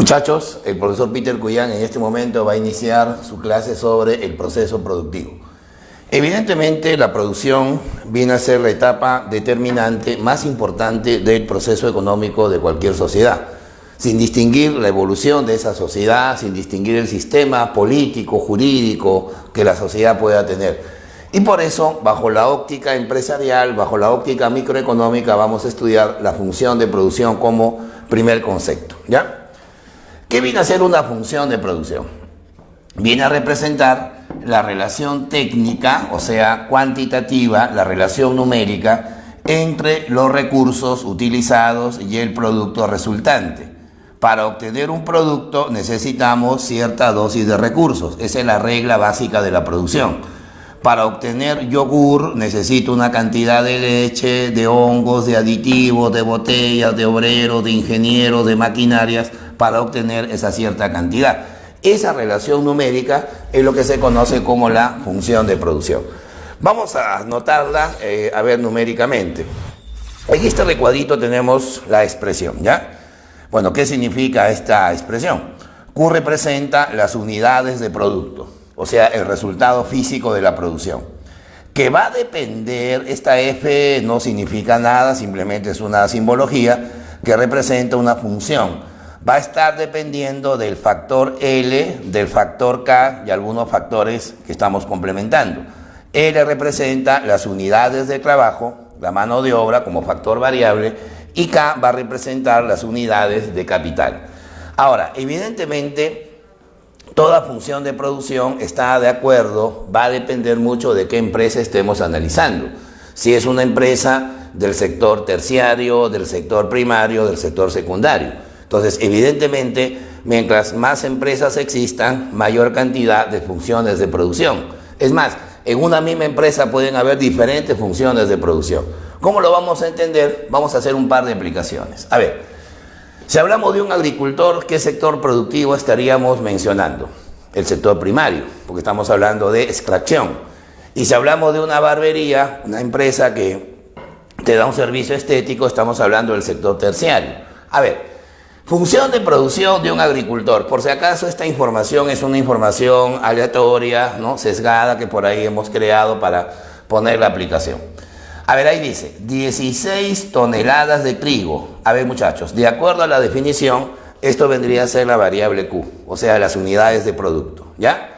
Muchachos, el profesor Peter Cuyán en este momento va a iniciar su clase sobre el proceso productivo. Evidentemente, la producción viene a ser la etapa determinante más importante del proceso económico de cualquier sociedad, sin distinguir la evolución de esa sociedad, sin distinguir el sistema político, jurídico que la sociedad pueda tener. Y por eso, bajo la óptica empresarial, bajo la óptica microeconómica, vamos a estudiar la función de producción como primer concepto, ¿ya? ¿Qué viene a ser una función de producción? Viene a representar la relación técnica, o sea, cuantitativa, la relación numérica entre los recursos utilizados y el producto resultante. Para obtener un producto necesitamos cierta dosis de recursos. Esa es la regla básica de la producción. Para obtener yogur necesito una cantidad de leche, de hongos, de aditivos, de botellas, de obreros, de ingenieros, de maquinarias, para obtener esa cierta cantidad. Esa relación numérica es lo que se conoce como la función de producción. Vamos a anotarla, a ver numéricamente. En este recuadrito tenemos la expresión, ¿ya? Bueno, ¿qué significa esta expresión? Q representa las unidades de producto, o sea, el resultado físico de la producción. Que va a depender, esta F no significa nada, simplemente es una simbología que representa una función. Va a estar dependiendo del factor L, del factor K y algunos factores que estamos complementando. L representa las unidades de trabajo, la mano de obra como factor variable, y K va a representar las unidades de capital. Ahora, evidentemente, toda función de producción está de acuerdo, va a depender mucho de qué empresa estemos analizando. Si es una empresa del sector terciario, del sector primario, del sector secundario. Entonces, evidentemente, mientras más empresas existan, mayor cantidad de funciones de producción. Es más, en una misma empresa pueden haber diferentes funciones de producción. ¿Cómo lo vamos a entender? Vamos a hacer un par de aplicaciones. A ver, si hablamos de un agricultor, ¿qué sector productivo estaríamos mencionando? El sector primario, porque estamos hablando de extracción. Y si hablamos de una barbería, una empresa que te da un servicio estético, estamos hablando del sector terciario. A ver, función de producción de un agricultor. Por si acaso esta información es una información aleatoria, ¿no? Sesgada, que por ahí hemos creado para poner la aplicación. A ver, ahí dice 16 toneladas de trigo. A ver, muchachos, de acuerdo a la definición, esto vendría a ser la variable Q, o sea, las unidades de producto, ¿ya?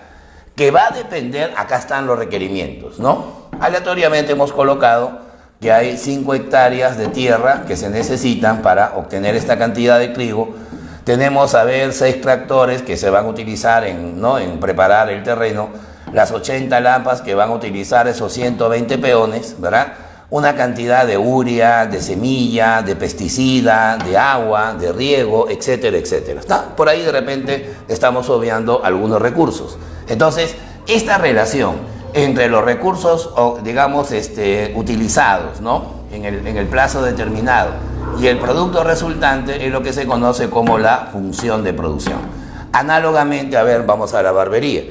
Que va a depender, acá están los requerimientos, ¿no? Aleatoriamente hemos colocado que hay 5 hectáreas de tierra que se necesitan para obtener esta cantidad de trigo. Tenemos, a ver, 6 tractores que se van a utilizar en preparar el terreno, las 80 lampas que van a utilizar esos 120 peones, ¿verdad? Una cantidad de urea, de semilla, de pesticida, de agua, de riego, etcétera, etcétera. ¿Está? Por ahí de repente estamos obviando algunos recursos. Entonces, esta relación entre los recursos, digamos, utilizados, ¿no? en el plazo determinado y el producto resultante es lo que se conoce como la función de producción. Análogamente, a ver, vamos a la barbería.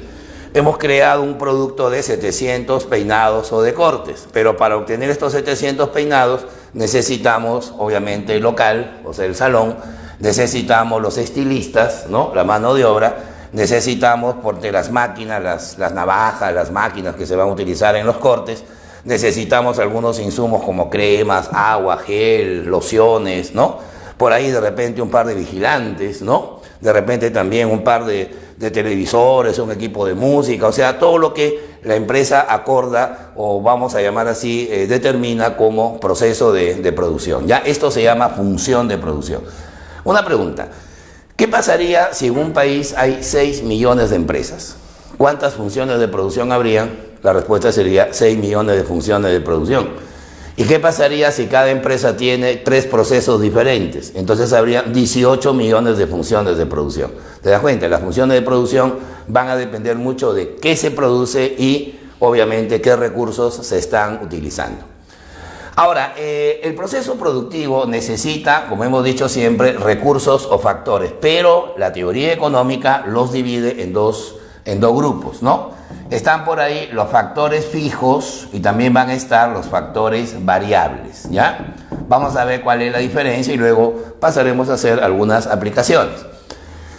Hemos creado un producto de 700 peinados o de cortes, pero para obtener estos 700 peinados necesitamos, obviamente, el local, o sea, el salón, necesitamos los estilistas, ¿no? La mano de obra, necesitamos porque las máquinas, las navajas, las máquinas que se van a utilizar en los cortes, necesitamos algunos insumos como cremas, agua, gel, lociones, ¿no? Por ahí de repente un par de vigilantes, ¿no? De repente también un par de televisores, un equipo de música, o sea, todo lo que la empresa acorda o vamos a llamar así, determina como proceso de producción. Ya esto se llama función de producción. Una pregunta, ¿qué pasaría si en un país hay 6 millones de empresas? ¿Cuántas funciones de producción habrían? La respuesta sería 6 millones de funciones de producción. ¿Y qué pasaría si cada empresa tiene 3 procesos diferentes? Entonces habría 18 millones de funciones de producción. ¿Te das cuenta? Las funciones de producción van a depender mucho de qué se produce y, obviamente, qué recursos se están utilizando. Ahora, el proceso productivo necesita, como hemos dicho siempre, recursos o factores, pero la teoría económica los divide en dos grupos, ¿no? Están por ahí los factores fijos y también van a estar los factores variables, ¿ya? Vamos a ver cuál es la diferencia y luego pasaremos a hacer algunas aplicaciones.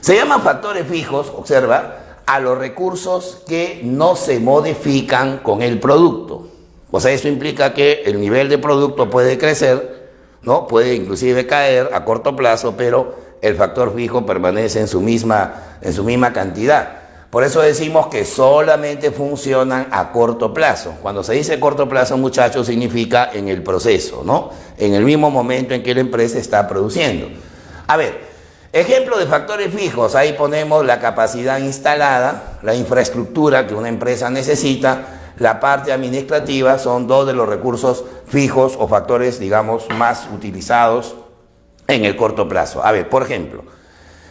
Se llaman factores fijos, observa, a los recursos que no se modifican con el producto. O sea, eso implica que el nivel de producto puede crecer, ¿no? Puede inclusive caer a corto plazo, pero el factor fijo permanece en su misma cantidad. Por eso decimos que solamente funcionan a corto plazo. Cuando se dice corto plazo, muchachos, significa en el proceso, ¿no? En el mismo momento en que la empresa está produciendo. A ver, ejemplo de factores fijos, ahí ponemos la capacidad instalada, la infraestructura que una empresa necesita, la parte administrativa, son dos de los recursos fijos o factores, digamos, más utilizados en el corto plazo. A ver, por ejemplo,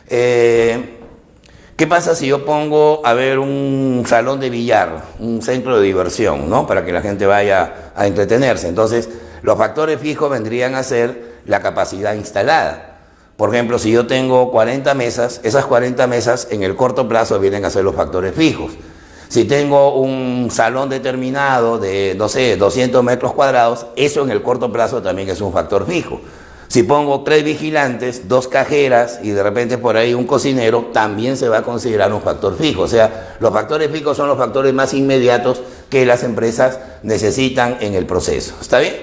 ¿qué pasa si yo pongo, a ver, un salón de billar, un centro de diversión, ¿no? Para que la gente vaya a entretenerse. Entonces, los factores fijos vendrían a ser la capacidad instalada. Por ejemplo, si yo tengo 40 mesas, esas 40 mesas en el corto plazo vienen a ser los factores fijos. Si tengo un salón determinado de, no sé, 200 metros cuadrados, eso en el corto plazo también es un factor fijo. Si pongo 3 vigilantes, 2 cajeras y de repente por ahí un cocinero, también se va a considerar un factor fijo. O sea, los factores fijos son los factores más inmediatos que las empresas necesitan en el proceso. ¿Está bien?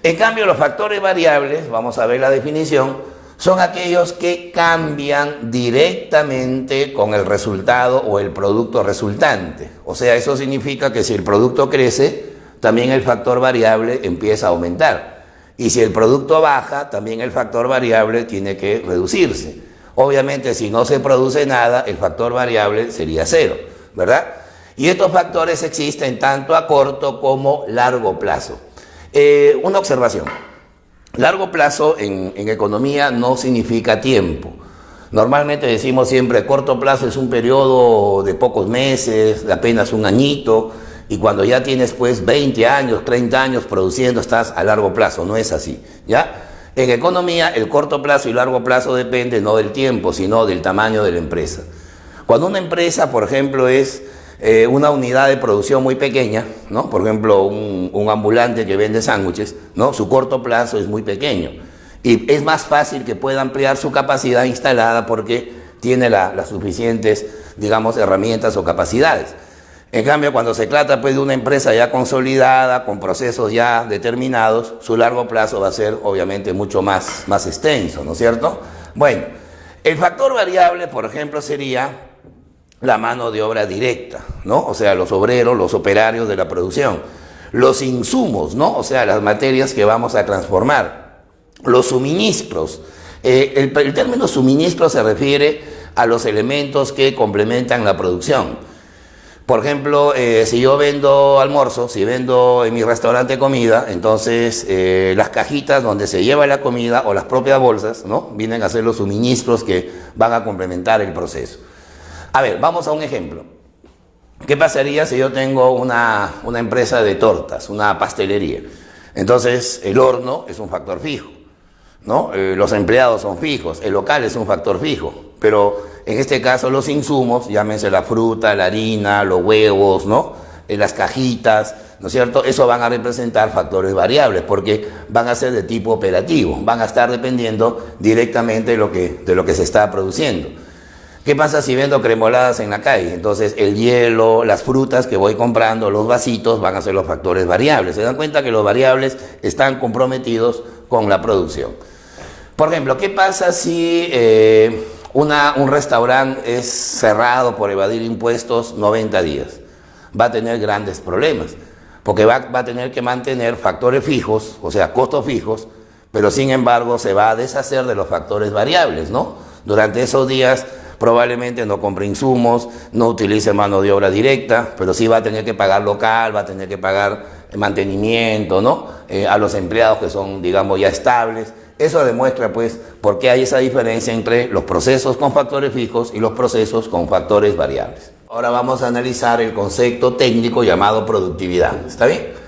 En cambio, los factores variables, vamos a ver la definición, son aquellos que cambian directamente con el resultado o el producto resultante. O sea, eso significa que si el producto crece, también el factor variable empieza a aumentar. Y si el producto baja, también el factor variable tiene que reducirse. Obviamente, si no se produce nada, el factor variable sería 0, ¿verdad? Y estos factores existen tanto a corto como largo plazo. Una observación. Largo plazo en economía no significa tiempo. Normalmente decimos siempre corto plazo es un periodo de pocos meses, de apenas un añito, y cuando ya tienes pues 20 años, 30 años produciendo estás a largo plazo. No es así, ¿ya? En economía el corto plazo y largo plazo depende no del tiempo, sino del tamaño de la empresa. Cuando una empresa, por ejemplo, es una unidad de producción muy pequeña, ¿no? Por ejemplo, un ambulante que vende sándwiches, ¿no? Su corto plazo es muy pequeño y es más fácil que pueda ampliar su capacidad instalada porque tiene las suficientes, digamos, herramientas o capacidades. En cambio, cuando se trata pues, de una empresa ya consolidada, con procesos ya determinados, su largo plazo va a ser obviamente mucho más extenso, ¿no es cierto? Bueno, el factor variable, por ejemplo, sería la mano de obra directa, ¿no? O sea, los obreros, los operarios de la producción, los insumos, ¿no? O sea, las materias que vamos a transformar, los suministros. El término suministro se refiere a los elementos que complementan la producción. Por ejemplo, si yo vendo almuerzo, si vendo en mi restaurante comida, entonces las cajitas donde se lleva la comida o las propias bolsas, ¿no? Vienen a ser los suministros que van a complementar el proceso. A ver, vamos a un ejemplo. ¿Qué pasaría si yo tengo una empresa de tortas, una pastelería? Entonces, el horno es un factor fijo, ¿no? Los empleados son fijos, el local es un factor fijo, pero en este caso los insumos, llámense la fruta, la harina, los huevos, ¿no? Las cajitas, ¿no es cierto? Eso van a representar factores variables porque van a ser de tipo operativo, van a estar dependiendo directamente de lo que se está produciendo. ¿Qué pasa si vendo cremoladas en la calle? Entonces el hielo, las frutas que voy comprando, los vasitos van a ser los factores variables. Se dan cuenta que los variables están comprometidos con la producción. Por ejemplo, ¿qué pasa si un restaurante es cerrado por evadir impuestos 90 días? Va a tener grandes problemas, porque va a tener que mantener factores fijos, o sea, costos fijos, pero sin embargo se va a deshacer de los factores variables, ¿no? Durante esos días probablemente no compre insumos, no utilice mano de obra directa, pero sí va a tener que pagar local, va a tener que pagar mantenimiento, ¿no? A los empleados que son, digamos, ya estables. Eso demuestra, pues, por qué hay esa diferencia entre los procesos con factores fijos y los procesos con factores variables. Ahora vamos a analizar el concepto técnico llamado productividad. ¿Está bien?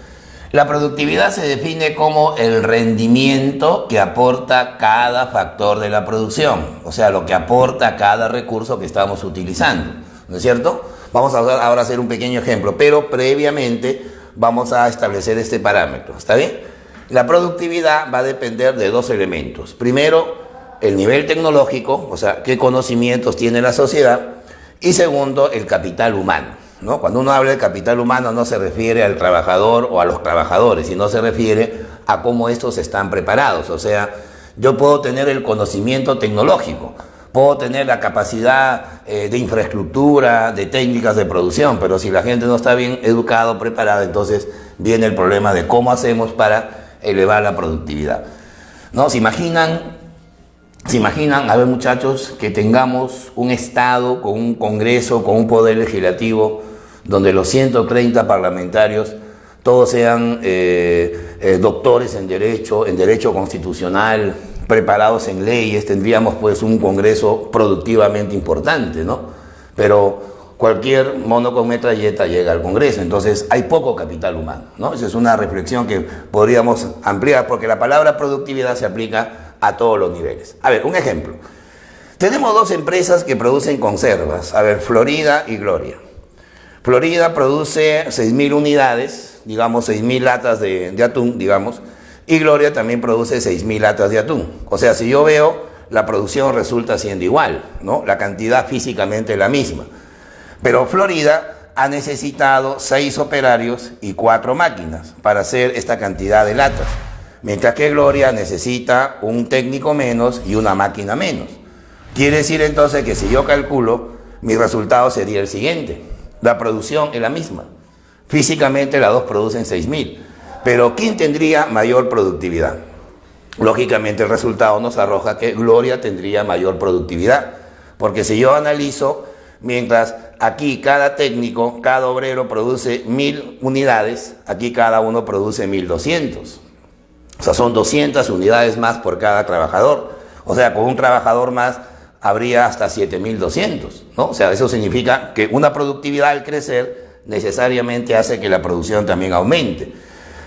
La productividad se define como el rendimiento que aporta cada factor de la producción, o sea, lo que aporta cada recurso que estamos utilizando, ¿no es cierto? Vamos a ahora hacer un pequeño ejemplo, pero previamente vamos a establecer este parámetro, ¿está bien? La productividad va a depender de dos elementos. Primero, el nivel tecnológico, o sea, qué conocimientos tiene la sociedad, y segundo, el capital humano, ¿no? Cuando uno habla de capital humano no se refiere al trabajador o a los trabajadores, sino se refiere a cómo estos están preparados. O sea, yo puedo tener el conocimiento tecnológico, puedo tener la capacidad de infraestructura, de técnicas de producción, pero si la gente no está bien educada o preparada, entonces viene el problema de cómo hacemos para elevar la productividad, ¿no? ¿Se imaginan, a ver, muchachos, que tengamos un Estado con un Congreso, con un poder legislativo, donde los 130 parlamentarios todos sean doctores en derecho constitucional, preparados en leyes? Tendríamos pues un Congreso productivamente importante, ¿no? Pero cualquier mono con metralleta llega al Congreso, entonces hay poco capital humano, ¿no? Esa es una reflexión que podríamos ampliar, porque la palabra productividad se aplica a todos los niveles. A ver, un ejemplo. Tenemos dos empresas que producen conservas, a ver, Florida y Gloria. Florida produce 6.000 unidades, digamos 6.000 latas de atún, digamos, y Gloria también produce 6.000 latas de atún. O sea, si yo veo, la producción resulta siendo igual, ¿no? La cantidad físicamente es la misma. Pero Florida ha necesitado 6 operarios y 4 máquinas para hacer esta cantidad de latas, mientras que Gloria necesita un técnico menos y una máquina menos. Quiere decir entonces que si yo calculo, mi resultado sería el siguiente. La producción es la misma. Físicamente las dos producen 6.000. Pero ¿quién tendría mayor productividad? Lógicamente el resultado nos arroja que Gloria tendría mayor productividad. Porque si yo analizo, mientras aquí cada técnico, cada obrero produce 1.000 unidades, aquí cada uno produce 1.200. O sea, son 200 unidades más por cada trabajador. O sea, con un trabajador más habría hasta 7.200, ¿no? O sea, eso significa que una productividad al crecer necesariamente hace que la producción también aumente.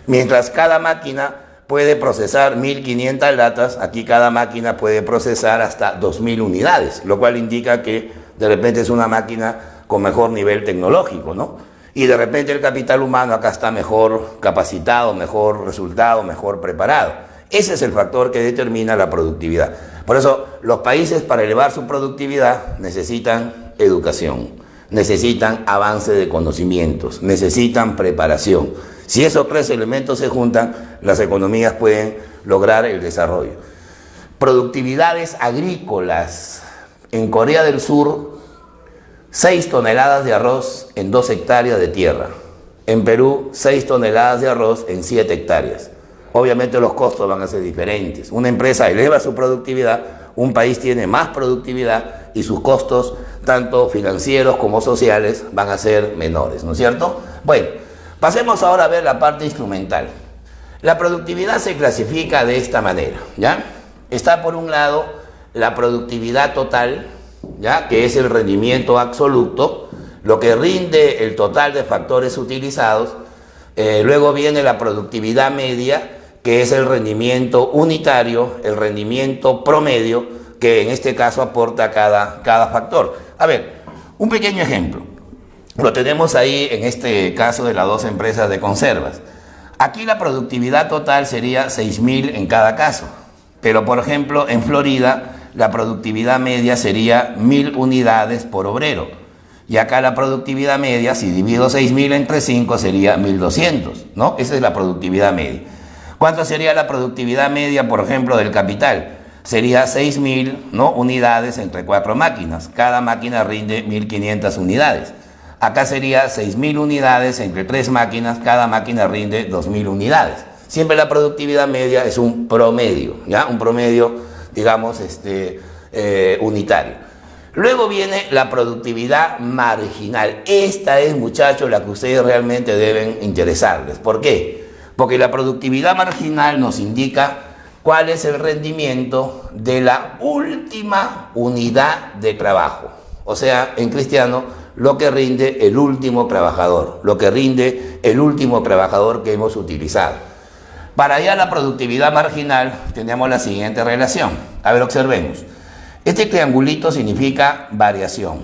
Mientras cada máquina puede procesar 1.500 latas, aquí cada máquina puede procesar hasta 2.000 unidades, lo cual indica que de repente es una máquina con mejor nivel tecnológico, ¿no? Y de repente el capital humano acá está mejor capacitado, mejor resultado, mejor preparado. Ese es el factor que determina la productividad. Por eso los países, para elevar su productividad, necesitan educación, necesitan avance de conocimientos, necesitan preparación. Si esos 3 elementos se juntan, las economías pueden lograr el desarrollo. Productividades agrícolas. En Corea del Sur, 6 toneladas de arroz en 2 hectáreas de tierra. En Perú, 6 toneladas de arroz en 7 hectáreas. Obviamente los costos van a ser diferentes. Una empresa eleva su productividad, un país tiene más productividad y sus costos, tanto financieros como sociales, van a ser menores, ¿no es cierto? Bueno, pasemos ahora a ver la parte instrumental. La productividad se clasifica de esta manera, ¿ya? Está por un lado la productividad total, ¿ya? Que es el rendimiento absoluto, lo que rinde el total de factores utilizados. Luego viene la productividad media, que es el rendimiento unitario, el rendimiento promedio, que en este caso aporta cada factor. A ver, un pequeño ejemplo. Lo tenemos ahí en este caso de las 2 empresas de conservas. Aquí la productividad total sería 6.000 en cada caso. Pero, por ejemplo, en Florida, la productividad media sería 1.000 unidades por obrero. Y acá la productividad media, si divido 6.000 entre 5, sería 1.200, ¿no? Esa es la productividad media. ¿Cuánto sería la productividad media, por ejemplo, del capital? Sería 6.000, ¿no? Unidades entre 4 máquinas. Cada máquina rinde 1.500 unidades. Acá sería 6.000 unidades entre 3 máquinas. Cada máquina rinde 2.000 unidades. Siempre la productividad media es un promedio, ¿ya? Un promedio, digamos, unitario. Luego viene la productividad marginal. Esta es, muchachos, la que ustedes realmente deben interesarles. ¿Por qué? Porque la productividad marginal nos indica cuál es el rendimiento de la última unidad de trabajo. O sea, en cristiano, lo que rinde el último trabajador, lo que rinde el último trabajador que hemos utilizado. Para allá la productividad marginal tenemos la siguiente relación. A ver, observemos. Este triangulito significa variación,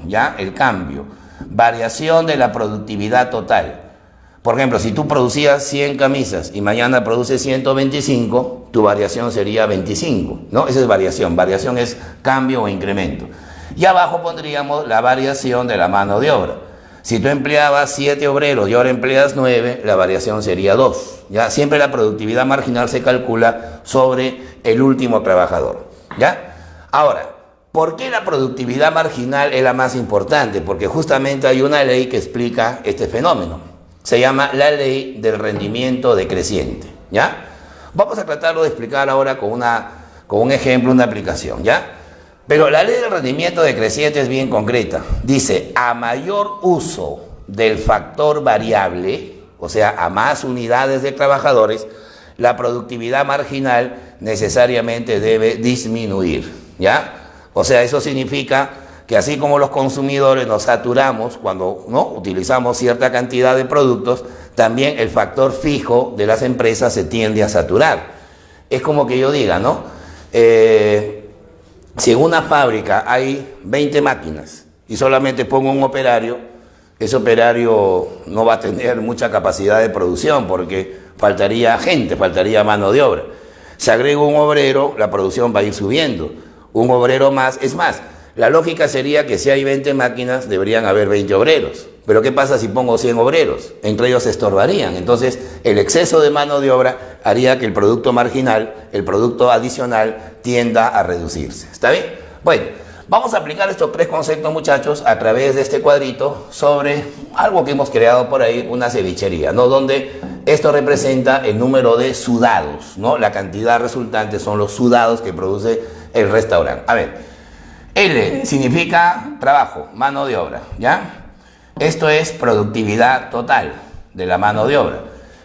¿ya? El cambio, variación de la productividad total. Por ejemplo, si tú producías 100 camisas y mañana produces 125, tu variación sería 25, ¿no? Esa es variación. Variación es cambio o incremento. Y abajo pondríamos la variación de la mano de obra. Si tú empleabas 7 obreros y ahora empleas 9, la variación sería 2. ¿Ya? Siempre la productividad marginal se calcula sobre el último trabajador. ¿Ya? Ahora, ¿por qué la productividad marginal es la más importante? Porque justamente hay una ley que explica este fenómeno. Se llama la ley del rendimiento decreciente. ¿Ya? Vamos a tratarlo de explicar ahora con un ejemplo, una aplicación. ¿Ya? Pero la ley del rendimiento decreciente es bien concreta. Dice, a mayor uso del factor variable, o sea, a más unidades de trabajadores, la productividad marginal necesariamente debe disminuir, ¿ya? O sea, eso significa que así como los consumidores nos saturamos cuando no utilizamos cierta cantidad de productos, también el factor fijo de las empresas se tiende a saturar. Es como que yo diga, ¿no? Si en una fábrica hay 20 máquinas y solamente pongo un operario, ese operario no va a tener mucha capacidad de producción porque faltaría gente, faltaría mano de obra. Si agrego un obrero, la producción va a ir subiendo. Un obrero más, es más, la lógica sería que si hay 20 máquinas, deberían haber 20 obreros. Pero ¿qué pasa si pongo 100 obreros? Entre ellos se estorbarían. Entonces, el exceso de mano de obra haría que el producto marginal, el producto adicional, tienda a reducirse. ¿Está bien? Bueno, vamos a aplicar estos 3 conceptos, muchachos, a través de este cuadrito sobre algo que hemos creado por ahí, una cevichería, ¿no? Donde esto representa el número de sudados, ¿no? La cantidad resultante son los sudados que produce el restaurante. A ver, L significa trabajo, mano de obra, ¿ya? Esto es productividad total de la mano de obra.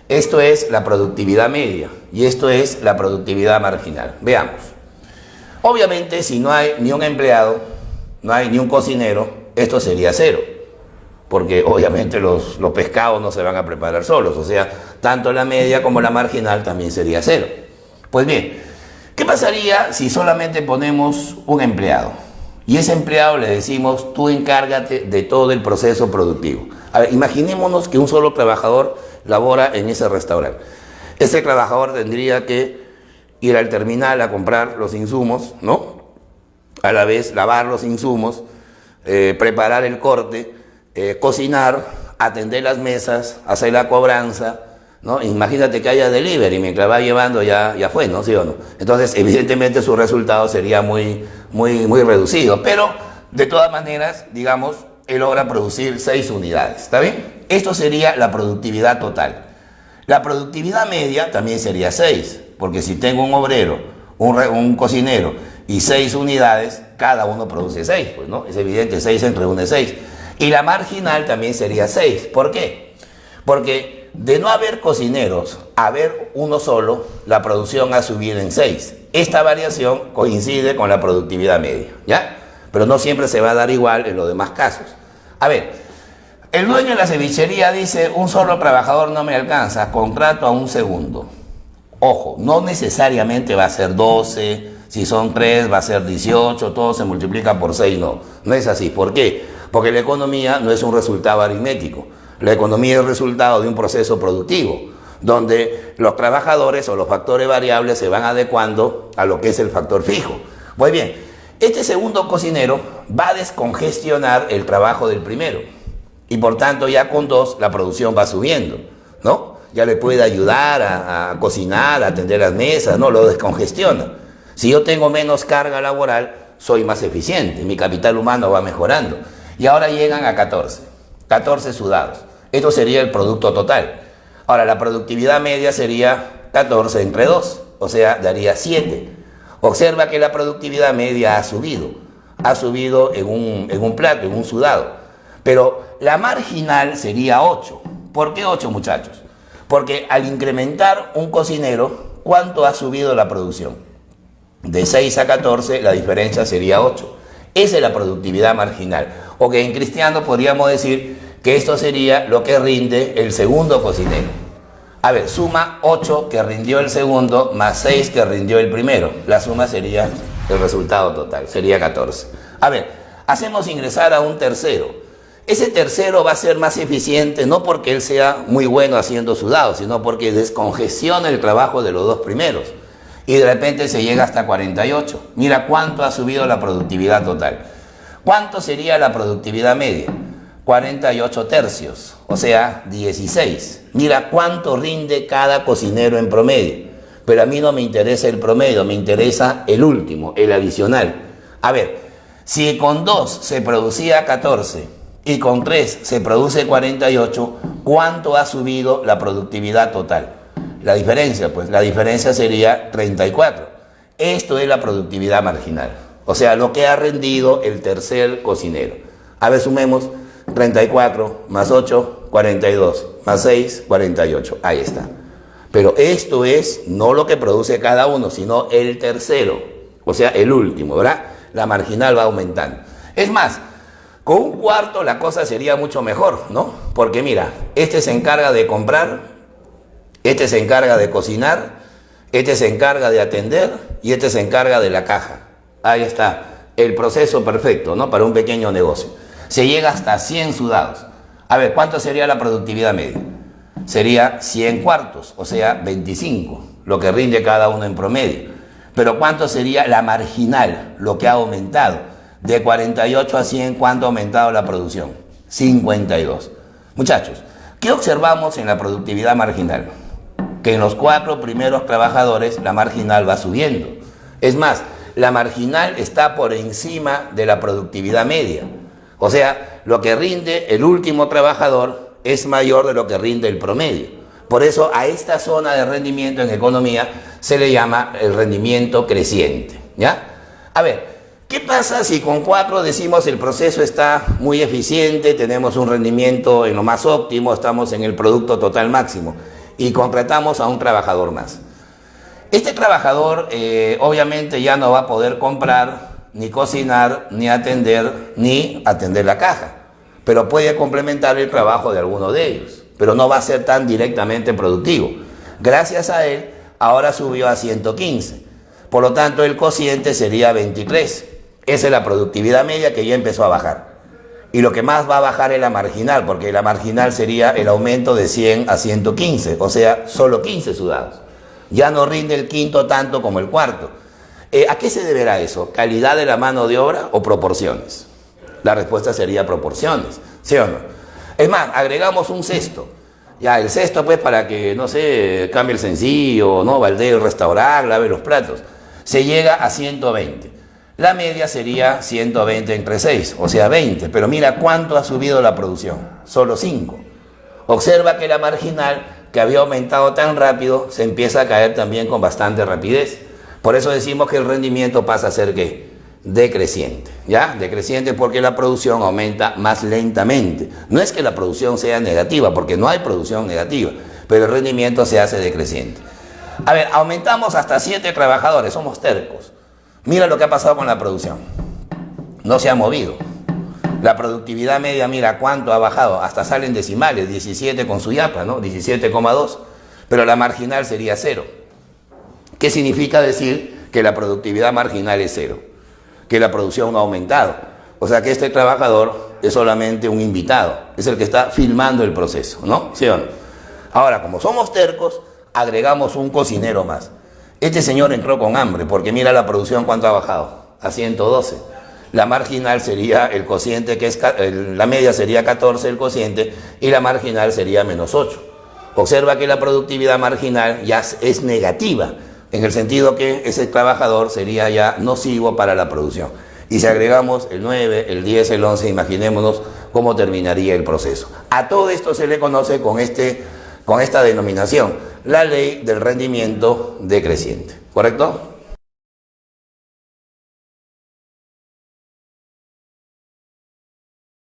Esto es la productividad media y esto es la productividad marginal. Veamos. Obviamente, si no hay ni un empleado, no hay ni un cocinero, esto sería 0. Porque obviamente los pescados no se van a preparar solos. O sea, tanto la media como la marginal también sería 0. Pues bien, ¿qué pasaría si solamente ponemos un empleado? Y ese empleado le decimos, tú encárgate de todo el proceso productivo. A ver, imaginémonos que un solo trabajador labora en ese restaurante. Ese trabajador tendría que ir al terminal a comprar los insumos, ¿no? A la vez lavar los insumos, preparar el corte, cocinar, atender las mesas, hacer la cobranza, ¿no? Imagínate que haya delivery, mientras va llevando ya fue, ¿no? ¿Sí o no? Entonces, evidentemente su resultado sería muy reducido, pero de todas maneras, digamos, él logra producir 6 unidades, ¿está bien? Esto sería la productividad total. La productividad media también sería 6, porque si tengo un obrero, un cocinero y 6 unidades, cada uno produce 6, pues, ¿no? Es evidente, 6 entre 1 es 6. Y la marginal también sería 6. ¿Por qué? Porque de no haber cocineros a haber uno solo, la producción ha subido en 6. Esta variación coincide con la productividad media, ¿ya? Pero no siempre se va a dar igual en los demás casos. A ver, el dueño de la cevichería dice, un solo trabajador no me alcanza, contrato a un segundo. Ojo, no necesariamente va a ser 12, si son 3 va a ser 18, todo se multiplica por 6, no es así. ¿Por qué? Porque la economía no es un resultado aritmético. La economía es el resultado de un proceso productivo, donde los trabajadores o los factores variables se van adecuando a lo que es el factor fijo. Muy bien, este segundo cocinero va a descongestionar el trabajo del primero y por tanto ya con 2 la producción va subiendo, ¿no? Ya le puede ayudar a cocinar, a atender las mesas, ¿no? Lo descongestiona. Si yo tengo menos carga laboral, soy más eficiente, mi capital humano va mejorando. Y ahora llegan a 14 sudados. Esto sería el producto total. Ahora, la productividad media sería 14 entre 2, o sea, daría 7. Observa que la productividad media ha subido en un plato, en un sudado. Pero la marginal sería 8. ¿Por qué 8, muchachos? Porque al incrementar un cocinero, ¿cuánto ha subido la producción? De 6 a 14, la diferencia sería 8. Esa es la productividad marginal. O que en cristiano podríamos decir que esto sería lo que rinde el segundo cocinero. A ver, suma 8 que rindió el segundo más 6 que rindió el primero. La suma sería el resultado total, sería 14. A ver, hacemos ingresar a un tercero. ese tercero va a ser más eficiente no porque él sea muy bueno haciendo sudados, sino porque descongestiona el trabajo de los dos primeros. Y de repente se llega hasta 48. Mira cuánto ha subido la productividad total. ¿Cuánto sería la productividad media? 48 tercios, o sea, 16. Mira cuánto rinde cada cocinero en promedio. Pero a mí no me interesa el promedio, me interesa el último, el adicional. A ver, si con 2 se producía 14 y con 3 se produce 48, ¿cuánto ha subido la productividad total? La diferencia, pues la diferencia sería 34. Esto es la productividad marginal, o sea, lo que ha rendido el tercer cocinero. A ver, sumemos 34 más 8, 42, más 6, 48. Ahí está. Pero esto es no lo que produce cada uno, sino el tercero, o sea, el último, ¿verdad? La marginal va aumentando. Es más, con un cuarto la cosa sería mucho mejor, ¿no? Porque mira, este se encarga de comprar, este se encarga de cocinar, este se encarga de atender y este se encarga de la caja. Ahí está, el proceso perfecto, ¿no? Para un pequeño negocio. Se llega hasta 100 sudados. A ver, ¿cuánto sería la productividad media? Sería 100 cuartos, o sea, 25, lo que rinde cada uno en promedio. Pero ¿cuánto sería la marginal, lo que ha aumentado? De 48 a 100, ¿cuánto ha aumentado la producción? 52. Muchachos, ¿qué observamos en la productividad marginal? Que en los 4 primeros trabajadores la marginal va subiendo. Es más, la marginal está por encima de la productividad media. O sea, lo que rinde el último trabajador es mayor de lo que rinde el promedio. Por eso a esta zona de rendimiento en economía se le llama el rendimiento creciente, ¿ya? A ver, ¿qué pasa si con 4 decimos el proceso está muy eficiente, tenemos un rendimiento en lo más óptimo, estamos en el producto total máximo y contratamos a un trabajador más? Este trabajador obviamente ya no va a poder comprar, ni cocinar, ni atender la caja, pero puede complementar el trabajo de alguno de ellos, pero no va a ser tan directamente productivo. Gracias a él, ahora subió a 115, por lo tanto el cociente sería 23. Esa es la productividad media que ya empezó a bajar. Y lo que más va a bajar es la marginal, porque la marginal sería el aumento de 100 a 115, o sea, solo 15 sudados. Ya no rinde el quinto tanto como el cuarto. ¿A qué se deberá eso? ¿Calidad de la mano de obra o proporciones? La respuesta sería proporciones, ¿sí o no? Es más, agregamos un cesto. Ya, el cesto pues para que, no sé, cambie el sencillo, ¿no? Baldee el restaurante, lave los platos. Se llega a 120. La media sería 120 entre 6, o sea 20. Pero mira cuánto ha subido la producción, solo 5. Observa que la marginal, que había aumentado tan rápido, se empieza a caer también con bastante rapidez. Por eso decimos que el rendimiento pasa a ser ¿qué? Decreciente, ¿ya? Decreciente porque la producción aumenta más lentamente. No es que la producción sea negativa, porque no hay producción negativa, pero el rendimiento se hace decreciente. A ver, aumentamos hasta 7 trabajadores, somos tercos. Mira lo que ha pasado con la producción. No se ha movido. La productividad media, mira cuánto ha bajado, hasta salen decimales, 17 con su yapa, ¿no? 17,2, pero la marginal sería 0. ¿Qué significa decir que la productividad marginal es 0? Que la producción no ha aumentado. O sea que este trabajador es solamente un invitado, es el que está filmando el proceso, ¿no? ¿Sí o no? Ahora, como somos tercos, agregamos un cocinero más. Este señor entró con hambre, porque mira la producción cuánto ha bajado, a 112. La marginal sería el cociente, que es la media sería 14 el cociente, y la marginal sería menos 8. Observa que la productividad marginal ya es negativa, en el sentido que ese trabajador sería ya nocivo para la producción. Y si agregamos el 9, el 10, el 11, imaginémonos cómo terminaría el proceso. A todo esto se le conoce con esta denominación, la ley del rendimiento decreciente, ¿correcto?